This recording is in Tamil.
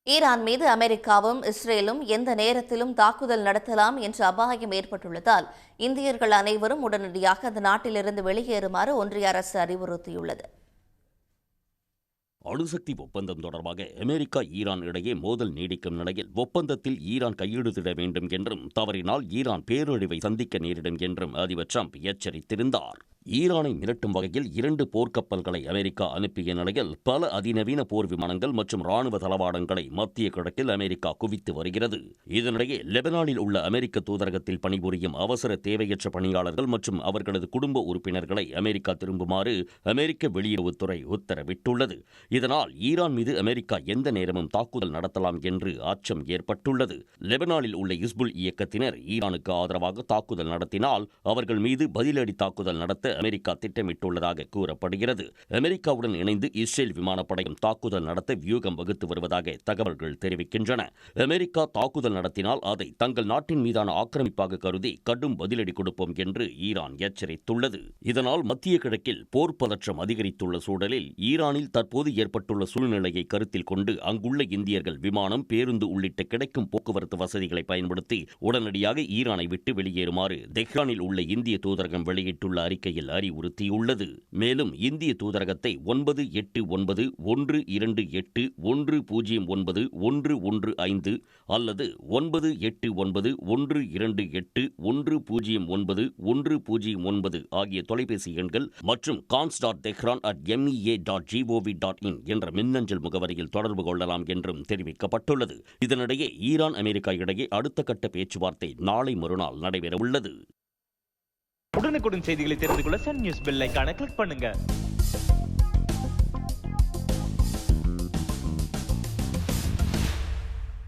ஈரான் மீது அமெரிக்காவும் இஸ்ரேலும் எந்த நேரத்திலும் தாக்குதல் நடத்தலாம் என்ற அபாயம் ஏற்பட்டுள்ளதால் இந்தியர்கள் அனைவரும் உடனடியாக அந்த நாட்டிலிருந்து வெளியேறுமாறு ஒன்றிய அரசு அறிவுறுத்தியுள்ளது. அணுசக்தி ஒப்பந்தம் தொடர்பாக அமெரிக்கா ஈரான் இடையே மோதல் நீடிக்கும் நிலையில் ஒப்பந்தத்தில் ஈரான் கையெழுத்திட வேண்டும் என்றும் தவறினால் ஈரான் பேரழிவை சந்திக்க நேரிடும் என்றும் அதிபர் டிரம்ப் எச்சரித்திருந்தார். ஈரானை மிரட்டும் வகையில் 2 போர்க்கப்பல்களை அமெரிக்கா அனுப்பிய நிலையில் பல அதிநவீன போர் விமானங்கள் மற்றும் ராணுவ தளவாடங்களை மத்திய கிழக்கில் அமெரிக்கா குவித்து வருகிறது. இதனிடையே லெபனானில் உள்ள அமெரிக்க தூதரகத்தில் பணிபுரியும் அவசர தேவையற்ற பணியாளர்கள் மற்றும் அவர்களது குடும்ப உறுப்பினர்களை அமெரிக்கா திரும்புமாறு அமெரிக்க வெளியுறவுத்துறை உத்தரவிட்டுள்ளது. இதனால் ஈரான் மீது அமெரிக்கா எந்த நேரமும் தாக்குதல் நடத்தலாம் என்று அச்சம் ஏற்பட்டுள்ளது. லெபனானில் உள்ள இஸ்புல் இயக்கத்தினர் ஈரானுக்கு ஆதரவாக தாக்குதல் நடத்தினால் அவர்கள் மீது பதிலடி தாக்குதல் நடத்த அமெரிக்கா திட்டமிட்டுள்ளதாக கூறப்படுகிறது. அமெரிக்காவுடன் இணைந்து இஸ்ரேல் விமானப்படையும் தாக்குதல் நடத்த வியூகம் வகுத்து வருவதாக தகவல்கள் தெரிவிக்கின்றன. அமெரிக்கா தாக்குதல் நடத்தினால் அதை தங்கள் நாட்டின் மீதான ஆக்கிரமிப்பாக கருதி கடும் பதிலடி கொடுப்போம் என்று ஈரான் எச்சரித்துள்ளது. இதனால் மத்திய கிழக்கில் போர் பதற்றம் அதிகரித்துள்ள சூழலில் ஈரானில் தற்போது ஏற்பட்டுள்ள சூழ்நிலையை கருத்தில் கொண்டு அங்குள்ள இந்தியர்கள் விமானம், பேருந்து உள்ளிட்ட கிடைக்கும் போக்குவரத்து வசதிகளை பயன்படுத்தி உடனடியாக ஈரானை விட்டு வெளியேறுமாறு தெஹ்ரானில் உள்ள இந்திய தூதரகம் வெளியிட்டுள்ள அறிக்கையில் அறிவுறுத்தியுள்ளது. மேலும் இந்திய தூதரகத்தை 981281091115 அல்லது 98128128109109 ஆகிய தொலைபேசி எண்கள் மற்றும் cons.tehran@mea.gov.in என்ற மின்னஞ்சல் முகவரியில் தொடர்பு கொள்ளலாம் என்றும் தெரிவிக்கப்பட்டுள்ளது. இதனிடையே ஈரான் அமெரிக்கா இடையே அடுத்த கட்ட பேச்சுவார்த்தை நாளை மறுநாள் நடைபெறவுள்ளது. உடனுக்குடன் செய்திகளை தெரிந்து கொள்ள சன் நியூஸ் பெல் ஐகானை கிளிக் பண்ணுங்க.